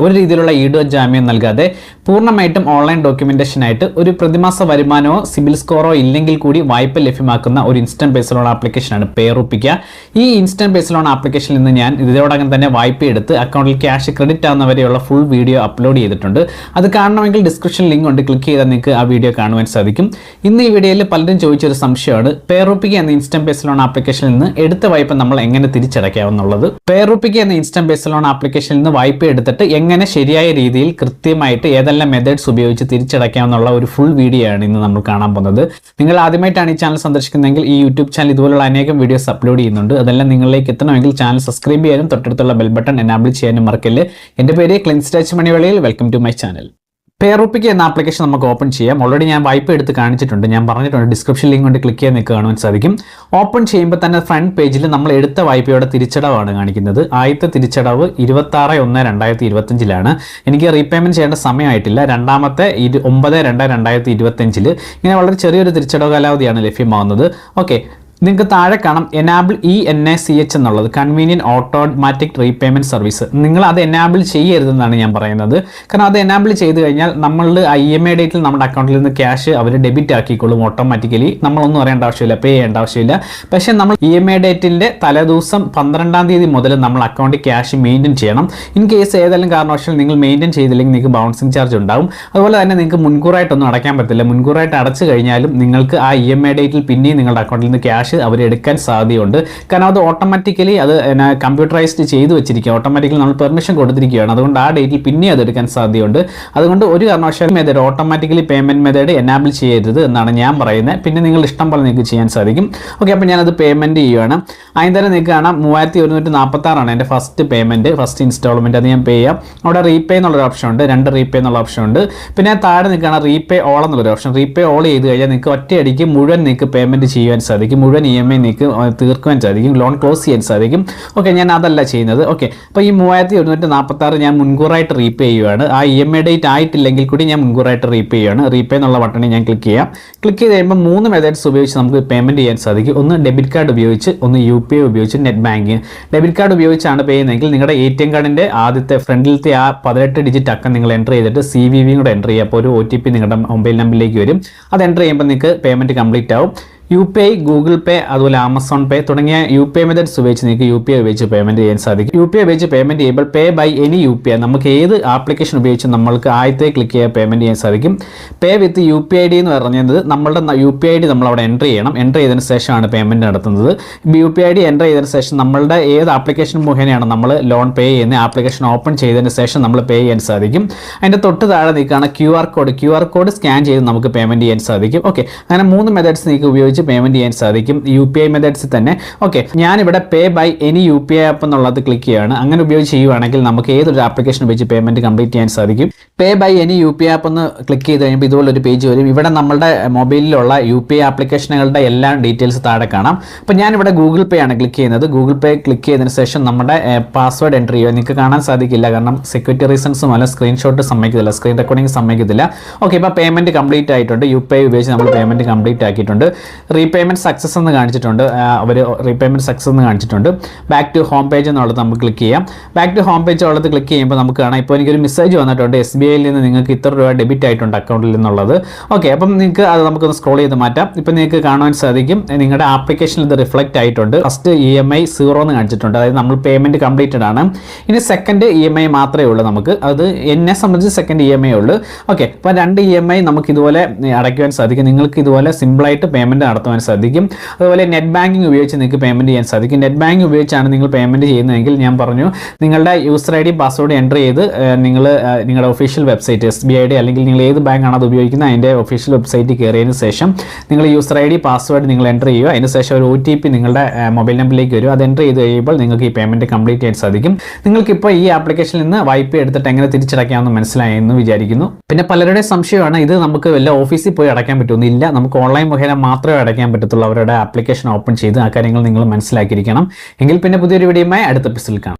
ഒരു രീതിയിലുള്ള ഈടോ ജാമ്യം നൽകാതെ പൂർണ്ണമായിട്ടും ഓൺലൈൻ ഡോക്യുമെന്റേഷനായിട്ട് ഒരു പ്രതിമാസ വരുമാനമോ സിബിൽ സ്കോറോ ഇല്ലെങ്കിൽ കൂടി വായ്പ ലഭ്യമാക്കുന്ന ഒരു ഇൻസ്റ്റന്റ് പേഴ്സണൽ ലോൺ ആപ്ലിക്കേഷനാണ് പേറുപ്പിക്കുക. ഈ ഇൻസ്റ്റന്റ് പേഴ്സണൽ ലോൺ ആപ്ലിക്കേഷനിൽ നിന്ന് ഞാൻ ഇതിനോടകം തന്നെ വായ്പ എടുത്ത് അക്കൗണ്ടിൽ ക്യാഷ് ക്രെഡിറ്റ് ആവുന്നവരെയുള്ള ഫുൾ വീഡിയോ അപ്ലോഡ് ചെയ്തിട്ടുണ്ട്. അത് കാണണമെങ്കിൽ ഡിസ്ക്രിപ്ഷൻ ലിങ്ക് ഉണ്ട്, ക്ലിക്ക് ചെയ്താൽ നിങ്ങൾക്ക് ആ വീഡിയോ കാണുവാൻ സാധിക്കും. ഇന്ന് ഈ വീഡിയോയിൽ പലരും ചോദിച്ചൊരു സംശയമാണ് പേറുപ്പിക്കുക എന്ന ഇൻസ്റ്റന്റ് പേഴ്സണൽ ലോൺ ആപ്ലിക്കേഷനിൽ നിന്ന് എടുത്ത വായ്പ നമ്മൾ എങ്ങനെ തിരിച്ചടയ്ക്കാമെന്നുള്ളത്. പേറുപ്പിക്കുക എന്ന ഇൻസ്റ്റന്റ് പേഴ്സണൽ ലോൺ ആപ്ലിക്കേഷനിൽ നിന്ന് വായ്പ എടുത്തിട്ട് എങ്ങനെ ശരിയായ രീതിയിൽ കൃത്യമായിട്ട് ഏതെല്ലാം മെത്തേഡ്സ് ഉപയോഗിച്ച് തിരിച്ചടയ്ക്കാമെന്നുള്ള ഒരു ഫുൾ വീഡിയോ ആണ് ഇന്ന് നമ്മൾ കാണാൻ പോകുന്നത്. നിങ്ങൾ ആദ്യമായിട്ടാണ് ഈ ചാനൽ സന്ദർശിക്കുന്നതെങ്കിൽ ഈ യൂട്യൂബ് ചാനൽ ഇതുപോലുള്ള അനേകം വീഡിയോസ് അപ്ലോഡ് ചെയ്യുന്നുണ്ട്. അതെല്ലാം നിങ്ങളിലേക്ക് എത്തണമെങ്കിൽ ചാനൽ സബ്സ്ക്രൈബ് ചെയ്യാനും തൊട്ടടുത്തുള്ള ബെൽ ബട്ടൺ എനാബിൾ ചെയ്യാനും മറക്കല്ലേ. എൻ്റെ പേര് Clins Manivaliyil. Welcome to my channel. പേറുപ്പിക്കുക എന്ന ആപ്ലിക്കേഷൻ നമുക്ക് ഓപ്പൺ ചെയ്യാം. ഓൾറെഡി ഞാൻ വായ്പ എടുത്ത് കാണിച്ചിട്ടുണ്ട്, ഞാൻ പറഞ്ഞിട്ടുണ്ട്, ഡിസ്ക്രിപ്ഷൻ ലിങ്ക് കൊണ്ട് ക്ലിക്ക് ചെയ്യാൻ നിങ്ങൾക്ക് കാണുവാൻ സാധിക്കും. ഓപ്പൺ ചെയ്യുമ്പോൾ തന്നെ ഫ്രണ്ട് പേജിൽ നമ്മൾ എടുത്ത വായ്പയുടെ തിരിച്ചടവാണ് കാണിക്കുന്നത്. ആദ്യത്തെ തിരിച്ചടവ് 26/1/2025 എനിക്ക് റീപേയ്മെന്റ് ചെയ്യേണ്ട സമയമായിട്ടില്ല. രണ്ടാമത്തെ 9/2/2025 ഇങ്ങനെ വളരെ ചെറിയൊരു തിരിച്ചടവ് കാലാവധിയാണ് ലഭ്യമാകുന്നത്. ഓക്കെ, നിങ്ങൾക്ക് താഴെ കാണാം എനാബിൾ ENACH എന്നുള്ളത്, കൺവീനിയൻറ്റ് ഓട്ടോമാറ്റിക് റീപേയ്മെൻറ്റ് സർവീസ്. നിങ്ങൾ അത് എനാബിൾ ചെയ്യരുതെന്നാണ് ഞാൻ പറയുന്നത്. കാരണം അത് എനാബിൾ ചെയ്ത് കഴിഞ്ഞാൽ നമ്മളുടെ IMA ഡേറ്റിൽ നമ്മുടെ അക്കൗണ്ടിൽ നിന്ന് ക്യാഷ് അവർ ഡെബിറ്റ് ആക്കിക്കൊള്ളും ഓട്ടോമാറ്റിക്കലി. നമ്മളൊന്നും അറിയേണ്ട ആവശ്യമില്ല, പേ ചെയ്യേണ്ട ആവശ്യമില്ല. പക്ഷേ നമ്മൾ EMA ഡേറ്റിൻ്റെ തലേദിവസം 12-ാം തീയതി മുതൽ നമ്മൾ അക്കൗണ്ടിൽ ക്യാഷ് മെയിൻറ്റെയിൻ ചെയ്യണം. ഇൻ കേസ് ഏതെങ്കിലും കാരണവശാൽ നിങ്ങൾ മെയിൻറ്റെയിൻ ചെയ്തില്ലെങ്കിൽ നിങ്ങൾക്ക് ബൗൺസിങ് ചാർജ് ഉണ്ടാവും. അതുപോലെ തന്നെ നിങ്ങൾക്ക് മുൻകൂറായിട്ടൊന്നും അടയ്ക്കാൻ പറ്റില്ല. മുൻകൂറായിട്ട് അടച്ചു കഴിഞ്ഞാലും നിങ്ങൾക്ക് ആ EMA ഡേറ്റിൽ പിന്നെയും നിങ്ങളുടെ അക്കൗണ്ടിൽ നിന്ന് ക്യാഷ് അവരെടുക്കാൻ സാധ്യതയുണ്ട്. കാരണം അത് ഓട്ടോമാറ്റിക്കലി അത് കമ്പ്യൂട്ടറൈസ്ഡ് ചെയ്ത് വെച്ചിരിക്കുക, ഓട്ടോമാറ്റിക്കലി നമ്മൾ പെർമിഷൻ കൊടുത്തിരിക്കുകയാണ്. അതുകൊണ്ട് ആ ഡേറ്റിൽ പിന്നെ അത് എടുക്കാൻ സാധ്യതയുണ്ട്. അതുകൊണ്ട് ഒരു കാരണവശാലും method automatically payment method enable ചെയ്യരുത് എന്നാണ് ഞാൻ പറയുന്നത്. പിന്നെ നിങ്ങൾ ഇഷ്ടം പോലെ നിങ്ങൾക്ക് ചെയ്യാൻ സാധിക്കും. ഓക്കെ, അപ്പോൾ ഞാനത് പേയ്മെന്റ് ചെയ്യുകയാണ്. അതിന് തന്നെ നിങ്ങൾക്ക് കാണാം 3146 എൻ്റെ ഫസ്റ്റ് പേയ്മെന്റ്, ഫസ്റ്റ് ഇൻസ്റ്റാൾമെന്റ്. അത് ഞാൻ പേ ചെയ്യാം. അവിടെ റീപേ എന്നുള്ളൊരു ഓപ്ഷൻ ഉണ്ട്, 2 റീപേ എന്നുള്ള ഓപ്ഷൻ ഉണ്ട്. പിന്നെ താഴെ നിൽക്കുകയാണ് റീപേ ഓൾ എന്നുള്ളൊരു ഓപ്ഷൻ. റീപേ ഓൾ ചെയ്ത് കഴിഞ്ഞാൽ നിങ്ങൾക്ക് ഒറ്റയടിക്ക് മുഴുവൻ നിങ്ങൾക്ക് പേയ്മെന്റ് ചെയ്യാൻ സാധിക്കും, മുഴുവൻ EMI നിങ്ങൾക്ക് തീർക്കുവാൻ സാധിക്കും, ലോൺ ക്ലോസ് ചെയ്യാൻ സാധിക്കും. ഓക്കെ, ഞാൻ അതല്ല ചെയ്യുന്നത്. ഓക്കെ, അപ്പോൾ ഈ 3146 ഞാൻ മുൻകൂറായിട്ട് റീപേ ചെയ്യുകയാണ്. ആ EMI ഡേറ്റ് ആയിട്ടില്ലെങ്കിൽ കൂടി ഞാൻ മുൻകൂറായിട്ട് റീപേ ചെയ്യുകയാണ്. റീപേ എന്നുള്ള ബട്ടണിൽ ഞാൻ ക്ലിക്ക് ചെയ്യാം. ക്ലിക്ക് ചെയ്ത് കഴിയുമ്പോൾ 3 മെത്തേഡ്സ് ഉപയോഗിച്ച് നമുക്ക് പേയ്മെന്റ് ചെയ്യാൻ സാധിക്കും. ഒന്ന് ഡെബിറ്റ് കാർഡ് ഉപയോഗിച്ച്, ഒന്ന് UPI ഉപയോഗിച്ച്, നെറ്റ് ബാങ്കിങ്. ഡെബിറ്റ് കാർഡ് ഉപയോഗിച്ചാണ് പേ ചെയ്യുന്നതെങ്കിൽ നിങ്ങളുടെ ATM കാർഡിൻ്റെ ആദ്യത്തെ ഫ്രണ്ടിലത്തെ ആ 18 ഡിജിറ്റ് അക്കം നിങ്ങൾ എൻ്റർ ചെയ്തിട്ട് CVV കൂടെ എൻ്റർ ചെയ്യുക. അപ്പോൾ ഒരു OTP നിങ്ങളുടെ മൊബൈൽ നമ്പറിലേക്ക് വരും. അത് എൻ്റർ ചെയ്യുമ്പോൾ നിങ്ങൾക്ക് പേയ്മെന്റ് കംപ്ലീറ്റ് ആവും. UPI, ഗൂഗിൾ പേ, അതുപോലെ ആമസോൺ പേ തുടങ്ങിയ UPI മെത്തേഡ്സ് ഉപയോഗിച്ച് നിങ്ങൾക്ക് UPI ഉപയോഗിച്ച് പേയ്മെന്റ് ചെയ്യാൻ സാധിക്കും. UPI ഉപയോഗിച്ച് പേയ്മെന്റ് ചെയ്യുമ്പോൾ പേ ബൈ എനി UPI, നമുക്ക് ഏത് ആപ്ലിക്കേഷൻ ഉപയോഗിച്ച് നമ്മൾക്ക് ആദ്യത്തെ ക്ലിക്ക് ചെയ്യാൻ പേയ്മെന്റ് ചെയ്യാൻ സാധിക്കും. പേ വിത്ത് UPI ID എന്ന് പറഞ്ഞത് നമ്മളുടെ UPI ID നമ്മൾ അവിടെ എൻ്റർ ചെയ്യണം. എൻ്റർ ചെയ്തതിന് ശേഷമാണ് പേയ്മെന്റ് നടത്തുന്നത്. UPI ID എൻ്റർ ചെയ്തതിന് ശേഷം നമ്മളുടെ ഏത് ആപ്ലിക്കേഷൻ മുഖേനയാണ് നമ്മൾ ലോൺ പേ ചെയ്യുന്ന ആപ്ലിക്കേഷൻ ഓപ്പൺ ചെയ്തതിന് ശേഷം നമ്മൾ പേ ചെയ്യാൻ സാധിക്കും. അതിൻ്റെ തൊട്ട് താഴെ നിൽക്കുകയാണ് QR കോഡ് സ്കാൻ ചെയ്ത് നമുക്ക് പേയ്മെന്റ് ചെയ്യാൻ സാധിക്കും. ഓക്കെ, അങ്ങനെ 3 മെത്തേഡ്സ് നിങ്ങൾക്ക് ഉപയോഗിച്ച് പേയ്മെന്റ് ചെയ്യാൻ സാധിക്കും UPI മെത്തേഡ്സ് തന്നെ. ഓക്കെ, ഞാനിവിടെ പേ ബൈ എനി UPI ആപ്പ് എന്നുള്ളത് ക്ലിക്ക് ചെയ്യുകയാണ്. അങ്ങനെ ഉപയോഗിച്ച് ചെയ്യുവാണെങ്കിൽ നമുക്ക് ഏതൊരു ആപ്ലിക്കേഷൻ ഉപയോഗിച്ച് പേയ്മെന്റ് കംപ്ലീറ്റ് ചെയ്യാൻ സാധിക്കും. പേ ബൈ എനി UPI ആപ്പ് എന്ന് ക്ലിക്ക് ചെയ്ത് കഴിയുമ്പോൾ ഇതുപോലൊരു പേജ് വരും. ഇവിടെ നമ്മുടെ മൊബൈലിലുള്ള UPI ആപ്ലിക്കേഷനുകളുടെ എല്ലാ ഡീറ്റെയിൽസ് താഴെ കാണാം. അപ്പോൾ ഞാനിവിടെ ഗൂഗിൾ പേ ആണ് ക്ലിക്ക് ചെയ്യുന്നത്. ഗൂഗിൾ പേ ക്ലിക്ക് ചെയ്തതിന് ശേഷം നമ്മുടെ പാസ്വേഡ് എൻ്റർ ചെയ്യുക. നിങ്ങൾക്ക് കാണാൻ സാധിക്കില്ല, കാരണം സെക്യൂരിറ്റി റീസൺസും അല്ല സ്ക്രീൻഷോട്ട് സമ്മതിക്കത്തില്ല, സ്ക്രീൻ റെക്കോർഡിംഗ് സമ്മതിക്കത്തില്ല. ഓക്കെ, ഇപ്പോൾ പേയ്മെന്റ് കംപ്ലീറ്റ് ആയിട്ടുണ്ട്. UPI ഉപയോഗിച്ച് നമ്മൾ പേയ്മെന്റ് കംപ്ലീറ്റ് ആക്കിയിട്ടുണ്ട്. റീപേയ്മെന്റ് സക്സസ് എന്ന് കാണിച്ചിട്ടുണ്ട്, അവർ റീപേയ്മെന്റ് സക്സസ് എന്ന് കാണിച്ചിട്ടുണ്ട്. ബാക്ക് ടു ഹോം പേജ് എന്നുള്ളത് നമുക്ക് ക്ലിക്ക് ചെയ്യാം. ബാക്ക് ടു ഹോം പേജ് ഉള്ളത് ക്ലിക്ക് ചെയ്യുമ്പോൾ നമുക്ക് കാണാം ഇപ്പോൾ എനിക്കൊരു മെസ്സേജ് വന്നിട്ടുണ്ട്, SBIയിൽ നിന്ന് നിങ്ങൾക്ക് ഇത്ര രൂപ ഡെബിറ്റ് ആയിട്ടുണ്ട് അക്കൗണ്ടിൽ നിന്നുള്ളത്. ഓക്കെ, അപ്പം നിങ്ങൾക്ക് അത് നമുക്കൊന്ന് സ്ക്രോൾ ചെയ്ത് മാറ്റാം. ഇപ്പം നിങ്ങൾക്ക് കാണുവാൻ സാധിക്കും നിങ്ങളുടെ ആപ്ലിക്കേഷനിൽ ഇത് റിഫ്ലക്റ്റ് ആയിട്ടുണ്ട്. ഫസ്റ്റ് EMI 0 എന്ന് കാണിച്ചിട്ടുണ്ട്, അതായത് നമ്മൾ പേയ്മെന്റ് കംപ്ലീറ്റഡ് ആണ്. ഇനി സെക്കൻഡ് EMI മാത്രമേ ഉള്ളൂ നമുക്ക്, അത് എന്നെ സംബന്ധിച്ച് സെക്കൻഡ് EMI ഉള്ളൂ. ഓക്കെ, അപ്പോൾ 2 EMI നമുക്ക് ഇതുപോലെ അടയ്ക്കുവാൻ സാധിക്കും. നിങ്ങൾക്ക് ഇതുപോലെ സിമ്പിളായിട്ട് പേയ്മെന്റ് നടത്തുവാൻ സാധിക്കും. അതുപോലെ നെറ്റ് ബാങ്കിങ് ഉപയോഗിച്ച് നിങ്ങൾക്ക് പേയ്മെന്റ് ചെയ്യാൻ സാധിക്കും. നെറ്റ് ബാങ്കിങ് ഉപയോഗിച്ചാണ് നിങ്ങൾ പേയ്മെന്റ് ചെയ്യുന്നതെങ്കിൽ ഞാൻ പറഞ്ഞു നിങ്ങളുടെ യൂസർ ID പാസ്വേഡ് എൻ്റർ ചെയ്ത് നിങ്ങൾ നിങ്ങളുടെ ഒഫീഷ്യൽ വെബ്സൈറ്റ് SBIയുടെ അല്ലെങ്കിൽ നിങ്ങൾ ഏത് ബാങ്കാണ് അത് ഉപയോഗിക്കുന്നത് അതിൻ്റെ ഒഫീഷ്യൽ വെബ്സൈറ്റിൽ കയറിയതിന് ശേഷം നിങ്ങൾ യൂസർ ID പാസ്വേഡ് നിങ്ങൾ എൻ്റർ ചെയ്യുക. അതിന് ശേഷം ഒരു OTP നിങ്ങളുടെ മൊബൈൽ നമ്പറിലേക്ക് വരും. അത് എൻ്റർ ചെയ്ത് കഴിയുമ്പോൾ നിങ്ങൾക്ക് ഈ പേയ്മെന്റ് കംപ്ലീറ്റ് ചെയ്യാൻ സാധിക്കും. നിങ്ങൾക്കിപ്പോൾ ഈ ആപ്ലിക്കേഷനിൽ നിന്ന് വായ്പ എടുത്തിട്ട് എങ്ങനെ തിരിച്ചടയ്ക്കാമെന്ന് മനസ്സിലായെന്ന് വിചാരിക്കുന്നു. പിന്നെ പലരുടെ സംശയമാണ് ഇത് നമുക്ക് വല്ല ഓഫീസിൽ പോയി അടയ്ക്കാൻ പറ്റുമെന്നില്ല, നമുക്ക് ഓൺലൈൻ മുഖേന മാത്രമേ അടയ്ക്കാൻ പറ്റത്തുള്ളൂ. അവരുടെ ആപ്ലിക്കേഷൻ ഓപ്പൺ ചെയ്ത് ആ കാര്യങ്ങൾ നിങ്ങൾ മനസ്സിലാക്കിയിരിക്കണം. എങ്കിൽ പിന്നെ പുതിയൊരു വീഡിയോയുമായി അടുത്ത എപ്പിസോഡിൽ കാണാം.